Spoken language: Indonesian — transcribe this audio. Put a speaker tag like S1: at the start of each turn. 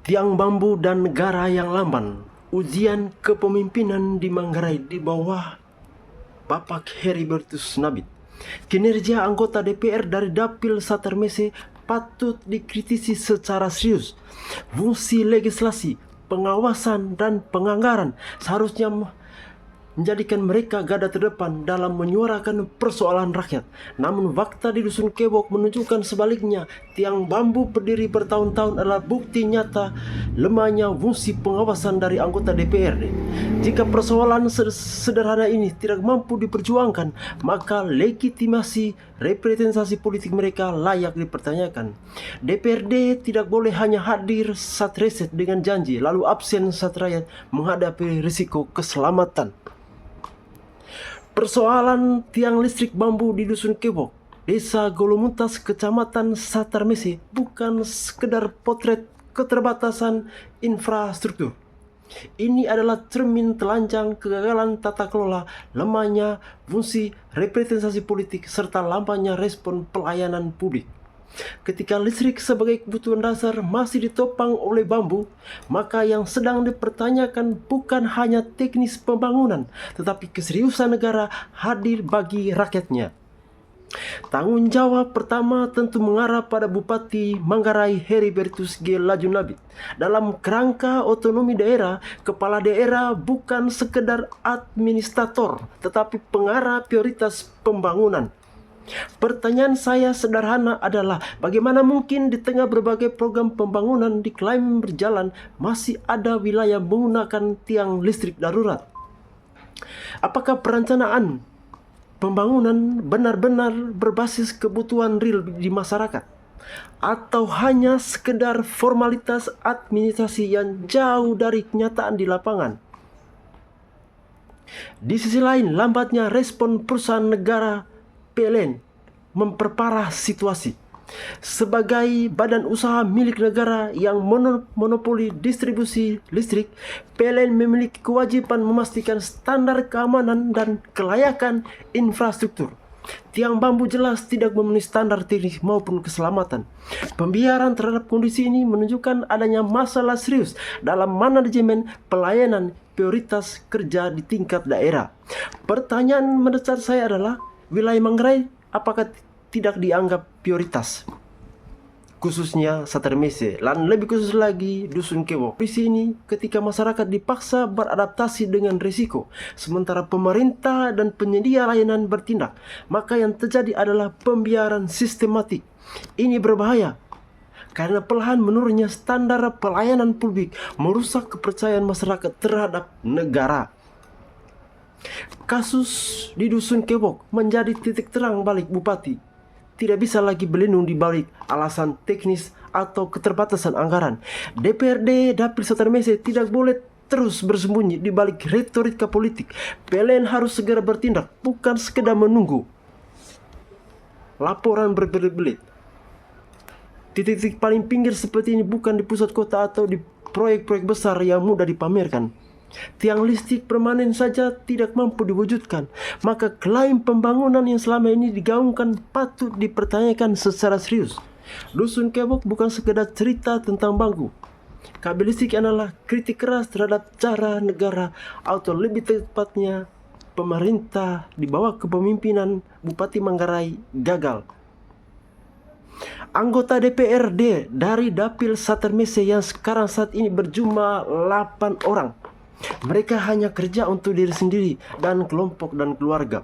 S1: Tiang bambu dan negara yang lamban. Ujian kepemimpinan di Manggarai di bawah Bapak Heribertus Nabit. Kinerja anggota DPR dari Dapil Satermese patut dikritisi secara serius. Fungsi legislasi, pengawasan, dan penganggaran seharusnya menjadikan mereka garda terdepan dalam menyuarakan persoalan rakyat. Namun fakta di Dusun Kewok menunjukkan sebaliknya. Tiang bambu berdiri bertahun-tahun adalah bukti nyata lemahnya fungsi pengawasan dari anggota DPRD. Jika persoalan sederhana ini tidak mampu diperjuangkan, maka legitimasi representasi politik mereka layak dipertanyakan. DPRD tidak boleh hanya hadir saat reses dengan janji lalu absen saat rakyat menghadapi risiko keselamatan. Persoalan tiang listrik bambu di Dusun Kewok, Desa Golomuntas, Kecamatan Satermese bukan sekedar potret keterbatasan infrastruktur. Ini adalah cermin telanjang kegagalan tata kelola, lemahnya fungsi representasi politik, serta lambatnya respon pelayanan publik. Ketika listrik sebagai kebutuhan dasar masih ditopang oleh bambu, maka yang sedang dipertanyakan bukan hanya teknis pembangunan, tetapi keseriusan negara hadir bagi rakyatnya. Tanggung jawab pertama tentu mengarah pada Bupati Manggarai Heribertus G. Laju Nabit. Dalam kerangka otonomi daerah, kepala daerah bukan sekedar administrator, tetapi pengarah prioritas pembangunan. Pertanyaan saya sederhana adalah bagaimana mungkin di tengah berbagai program pembangunan diklaim berjalan masih ada wilayah menggunakan tiang listrik darurat? Apakah perencanaan pembangunan benar-benar berbasis kebutuhan real di masyarakat? Atau hanya sekedar formalitas administrasi yang jauh dari kenyataan di lapangan? Di sisi lain, lambatnya respon perusahaan negara PLN memperparah situasi. Sebagai badan usaha milik negara yang monopoli distribusi listrik, PLN memiliki kewajiban memastikan standar keamanan dan kelayakan infrastruktur. Tiang bambu jelas tidak memenuhi standar teknis maupun keselamatan. Pembiaran terhadap kondisi ini menunjukkan adanya masalah serius dalam manajemen pelayanan prioritas kerja di tingkat daerah. Pertanyaan mendasar saya adalah, wilayah Manggarai apakah tidak dianggap prioritas? Khususnya Satermese, dan lebih khusus lagi Dusun Kewok. Di sini ketika masyarakat dipaksa beradaptasi dengan risiko, sementara pemerintah dan penyedia layanan bertindak, maka yang terjadi adalah pembiaran sistematik. Ini berbahaya karena perlahan menurunnya standar pelayanan publik merusak kepercayaan masyarakat terhadap negara. Kasus di Dusun Kewok menjadi titik terang balik Bupati tidak bisa lagi berlindung di balik alasan teknis atau keterbatasan anggaran. DPRD Dapil Satermese tidak boleh terus bersembunyi di balik retorika politik. PLN harus segera bertindak, bukan sekedar menunggu laporan berbelit-belit. Titik-titik paling pinggir seperti ini bukan di pusat kota atau di proyek-proyek besar yang mudah dipamerkan. Tiang listrik permanen saja tidak mampu diwujudkan, maka klaim pembangunan yang selama ini digaungkan patut dipertanyakan secara serius. Dusun Kewok bukan sekedar cerita tentang bambu. Kabel listrik adalah kritik keras terhadap cara negara atau lebih tepatnya pemerintah di bawah kepemimpinan Bupati Manggarai gagal. Anggota DPRD dari Dapil Satermese yang sekarang saat ini berjumlah 8 orang. Mereka hanya kerja untuk diri sendiri dan kelompok dan keluarga.